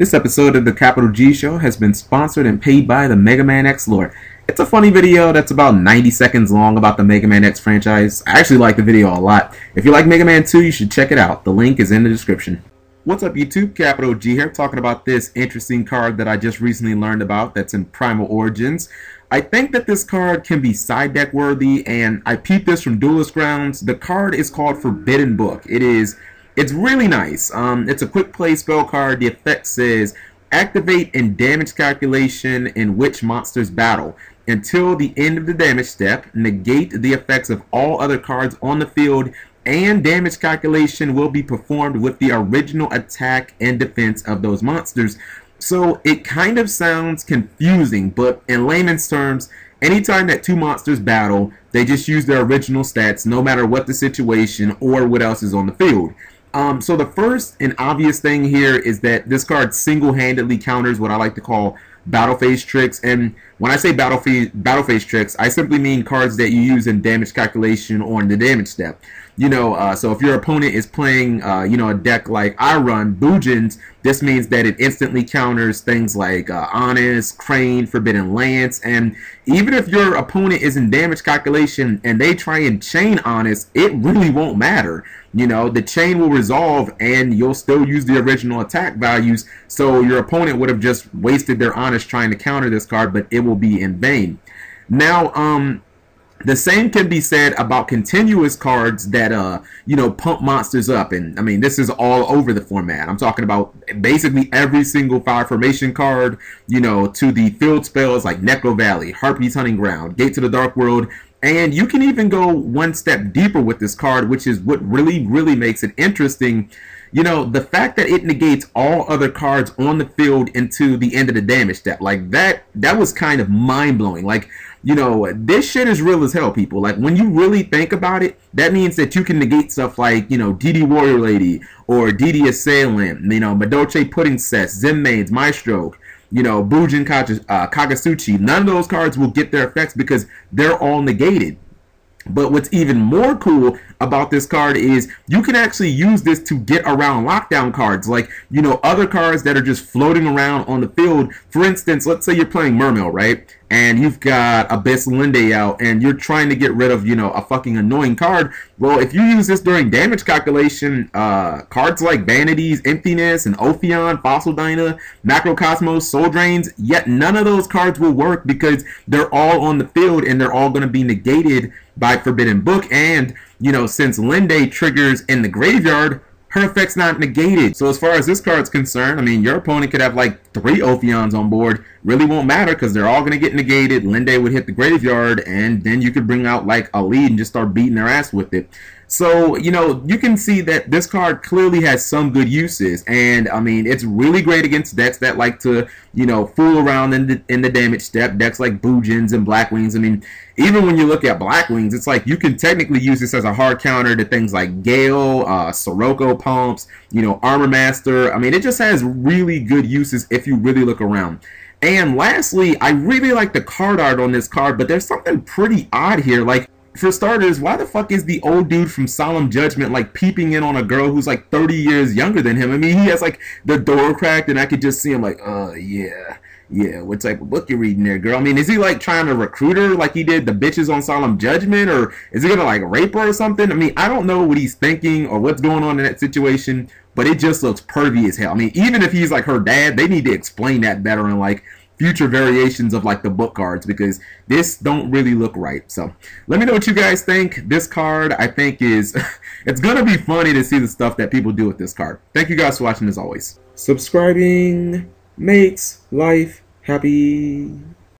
This episode of the Capital G Show has been sponsored and paid by the Mega Man X lore. It's a funny video that's about 90 seconds long about the Mega Man X franchise. I actually like the video a lot. If you like Mega Man 2, you should check it out. The link is in the description. What's up YouTube, Capital G here, talking about this interesting card that I just recently learned about that's in Primal Origins. I think that this card can be side deck worthy, and I peeped this from Duelist Grounds. The card is called Forbidden Book. It's really nice. It's a quick play spell card. The effect says, activate in damage calculation in which monsters battle. Until the end of the damage step, negate the effects of all other cards on the field, and damage calculation will be performed with the original attack and defense of those monsters. So it kind of sounds confusing, but in layman's terms, anytime that two monsters battle, they just use their original stats no matter what the situation or what else is on the field. So the first and obvious thing here is that this card single-handedly counters what I like to call battle phase tricks. And when I say battle phase tricks, I simply mean cards that you use in damage calculation or in the damage step. So if your opponent is playing, a deck like I run, Bujins, this means that it instantly counters things like Honest, Crane, Forbidden Lance, and even if your opponent is in damage calculation and they try and chain Honest, it really won't matter. The chain will resolve and you'll still use the original attack values, so your opponent would have just wasted their Honest trying to counter this card, but it will be in vain. Now, the same can be said about continuous cards that, pump monsters up. And, I mean, this is all over the format. I'm talking about basically every single fire formation card, to the field spells like Necro Valley, Harpy's Hunting Ground, Gate to the Dark World. And you can even go one step deeper with this card, which is what really, really makes it interesting. The fact that it negates all other cards on the field into the end of the damage step, like that was kind of mind-blowing. Like, this shit is real as hell, people. Like, when you really think about it, that means that you can negate stuff like, DD Warrior Lady, or DD Assailant, Madoche Pudding Sets, Zen Maids, Maestro, Bujin Kagasuchi. None of those cards will get their effects because they're all negated. But what's even more cool about this card is you can actually use this to get around lockdown cards, like, other cards that are just floating around on the field. For instance, let's say you're playing Mermail, right? And you've got Abyss Linde out and you're trying to get rid of, a fucking annoying card. Well, if you use this during damage calculation, cards like Vanities, Emptiness, and Ophion, Fossil Dyna, Macrocosmos, Soul Drains, yet none of those cards will work because they're all on the field and they're all going to be negated by Forbidden Book. And, since Linde triggers in the graveyard, her effect's not negated. So as far as this card's concerned, I mean, your opponent could have like 3 Ophions on board. Really won't matter because they're all going to get negated. Linde would hit the graveyard, and then you could bring out like a lead and just start beating their ass with it. So, you can see that this card clearly has some good uses. And, I mean, it's really great against decks that like to, fool around in the damage step. Decks like Bujins and Blackwings. I mean, even when you look at Blackwings, it's like you can technically use this as a hard counter to things like Gale, Sirocco Pumps, Armor Master. I mean, it just has really good uses if you really look around. And lastly, I really like the card art on this card, but there's something pretty odd here. Like, for starters, why the fuck is the old dude from Solemn Judgment like peeping in on a girl who's like 30 years younger than him? I mean, he has like the door cracked and I could just see him like, yeah, what type of book you reading there, girl? I mean, is he like trying to recruit her like he did the bitches on Solemn Judgment, or is he gonna like rape her or something? I mean, I don't know what he's thinking or what's going on in that situation, but it just looks pervy as hell. I mean, even if he's like her dad, they need to explain that better in like future variations of like the book cards, because this don't really look right. So let me know what you guys think. This card, I think, is it's gonna be funny to see the stuff that people do with this card. Thank you guys for watching as always. Subscribing makes life happy.